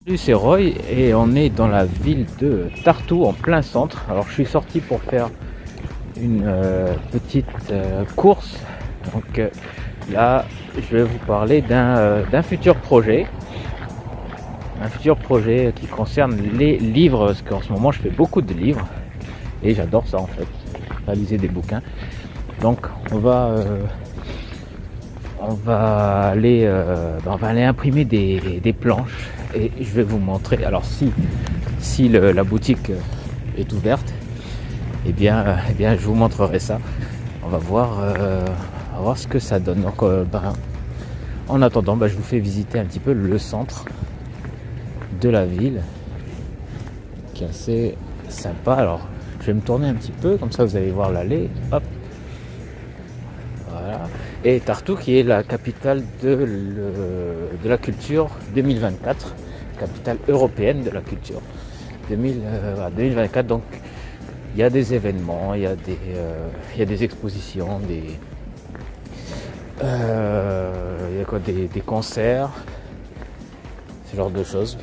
Salut, c'est Roy et on est dans la ville de Tartu en plein centre. Alors je suis sorti pour faire une petite course. Donc là je vais vous parler d'un futur projet. Un futur projet qui concerne les livres, parce qu'en ce moment je fais beaucoup de livres et j'adore ça en fait, réaliser des bouquins. Donc on va aller imprimer des planches et je vais vous montrer. Alors si la boutique est ouverte, eh bien je vous montrerai ça. On va voir ce que ça donne. Donc en attendant, je vous fais visiter un petit peu le centre de la ville qui est assez sympa. Alors je vais me tourner un petit peu, comme ça vous allez voir l'allée. Hop, voilà. Et Tartu qui est la capitale de la culture 2024, capitale européenne de la culture 2024. Donc il y a des événements, il y a des expositions, il y a des concerts, ce genre de choses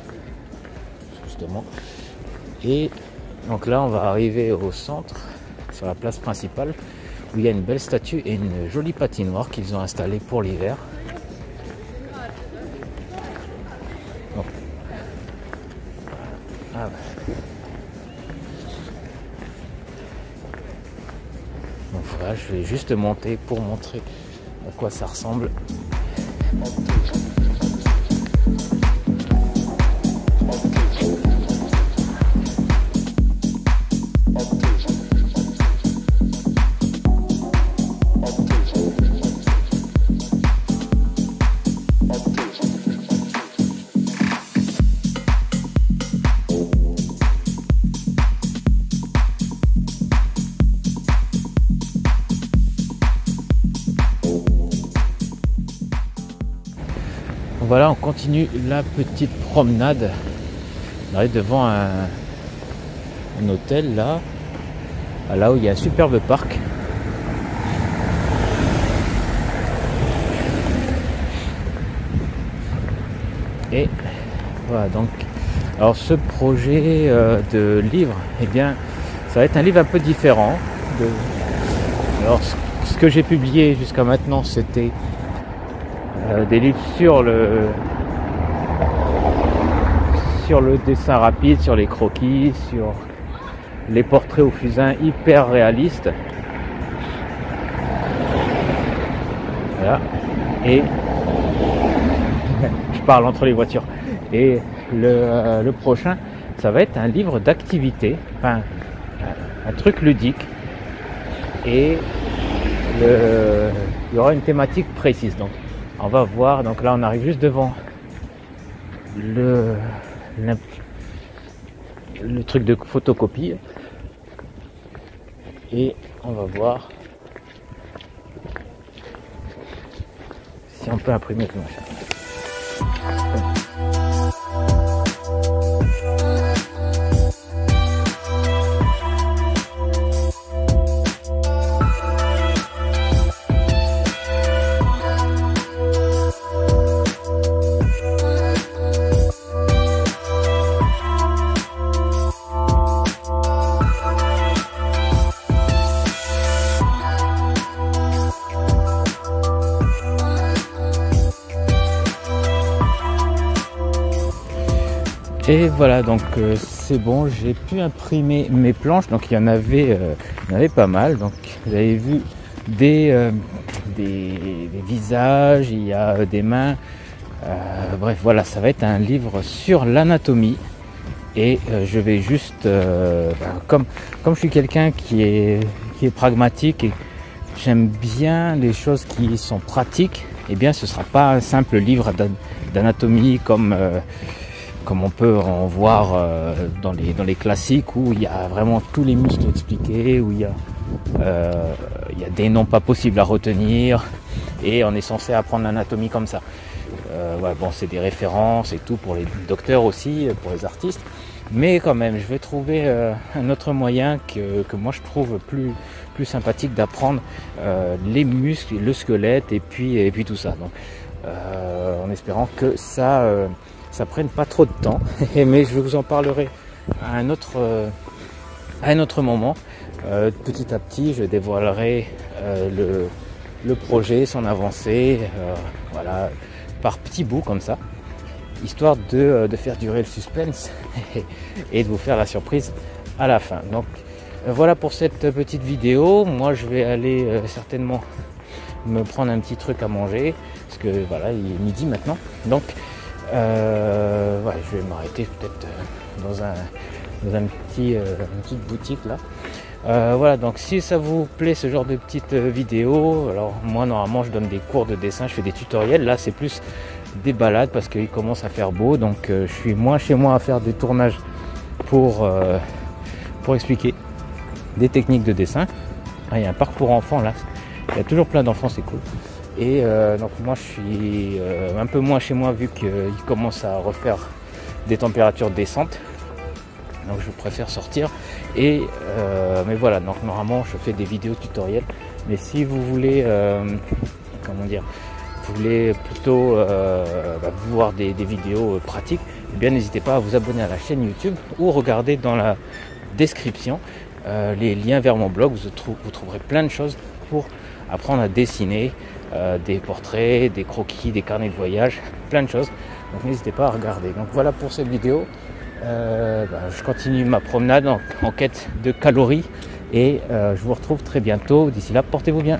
justement. Et donc là on va arriver au centre, sur la place principale, où il y a une belle statue et une jolie patinoire qu'ils ont installée pour l'hiver. Donc voilà, je vais juste monter pour montrer à quoi ça ressemble. Voilà, on continue la petite promenade. On arrive devant un hôtel là où il y a un superbe parc. Et voilà, donc alors ce projet de livre, eh bien ça va être un livre un peu différent. Alors ce que j'ai publié jusqu'à maintenant, c'était des livres sur le dessin rapide, sur les croquis, sur les portraits au fusain hyper réalistes. Voilà. Et je parle entre les voitures. Et le prochain, ça va être un livre d'activité, enfin un truc ludique. Et il y aura une thématique précise. Donc on va voir. Donc là on arrive juste devant le truc de photocopie et on va voir si on peut imprimer le machin. Et voilà, donc c'est bon, j'ai pu imprimer mes planches. Donc il y en avait pas mal. Donc vous avez vu des visages, il y a des mains. Bref, voilà, ça va être un livre sur l'anatomie. Et je vais juste, comme je suis quelqu'un qui est pragmatique et j'aime bien les choses qui sont pratiques, eh bien ce sera pas un simple livre d'anatomie comme on peut en voir dans les classiques, où il y a vraiment tous les muscles expliqués, où il y a des noms pas possibles à retenir, et on est censé apprendre l'anatomie comme ça. Ouais, bon, c'est des références et tout pour les docteurs aussi, pour les artistes, mais quand même, je vais trouver un autre moyen que moi je trouve plus sympathique d'apprendre les muscles, le squelette et puis tout ça. Donc, en espérant que ça ça prenne pas trop de temps. Mais je vous en parlerai à un autre moment. Petit à petit, je dévoilerai le projet, son avancée, voilà, par petits bouts comme ça, histoire de faire durer le suspense et de vous faire la surprise à la fin. Donc voilà pour cette petite vidéo. Moi je vais aller certainement me prendre un petit truc à manger, parce que voilà, il est midi maintenant. Donc ouais, je vais m'arrêter peut-être dans une petite boutique là. Voilà, donc si ça vous plaît ce genre de petite vidéo, alors moi normalement je donne des cours de dessin, je fais des tutoriels. Là c'est plus des balades parce qu'il commence à faire beau, donc je suis moins chez moi à faire des tournages pour expliquer des techniques de dessin. Ah, il y a un parcours enfant là, il y a toujours plein d'enfants, c'est cool. Et donc moi je suis un peu moins chez moi vu qu'il commence à refaire des températures décentes. Donc je préfère sortir et mais voilà, donc normalement je fais des vidéos tutoriels, mais si vous voulez comment dire, vous voulez plutôt voir des vidéos pratiques, eh bien n'hésitez pas à vous abonner à la chaîne YouTube ou regarder dans la description les liens vers mon blog. Vous trouverez plein de choses pour apprendre à dessiner, des portraits, des croquis, des carnets de voyage, plein de choses, donc n'hésitez pas à regarder. Donc voilà pour cette vidéo. Je continue ma promenade en quête de calories et je vous retrouve très bientôt. D'ici là, portez-vous bien.